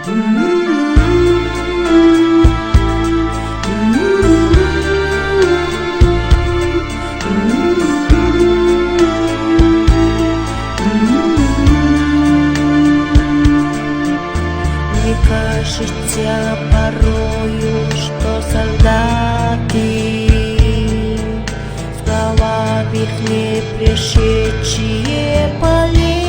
Мне кажется порою, что солдаты слова их не прошедшие полей,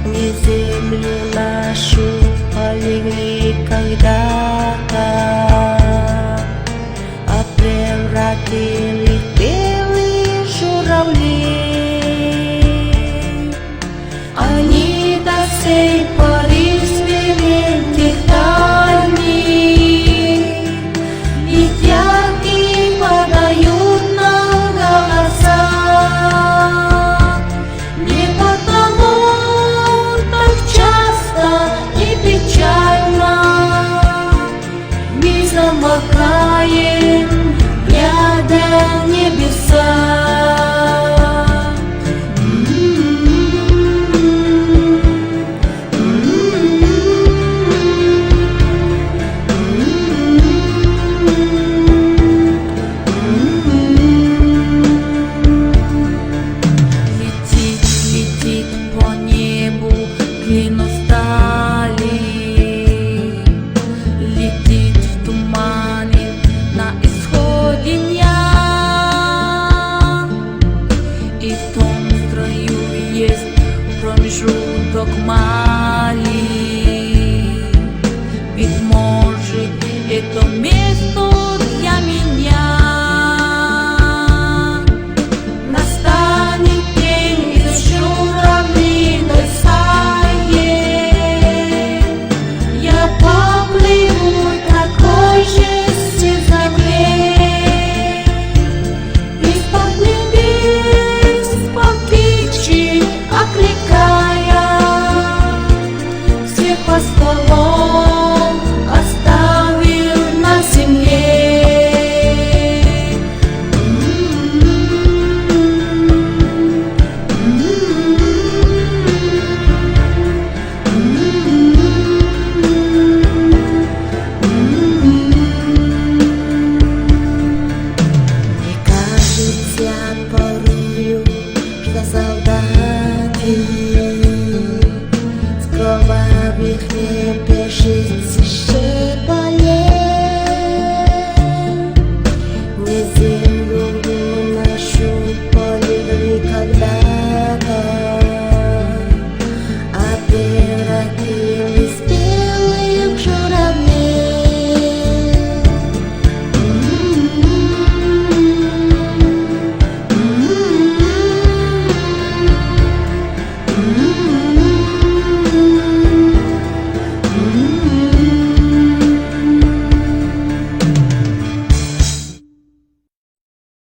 не землю нашу полегли когда-то, а превратили в белые журавли. Они до сей поры свирепых дальних летят и подают нам голоса. Не потому так часто и печально мы замолкаем, глядя в небеса. Клин устали, летит в тумане на исходе дня, и в том строю есть промежуток маленький. Ведь может это место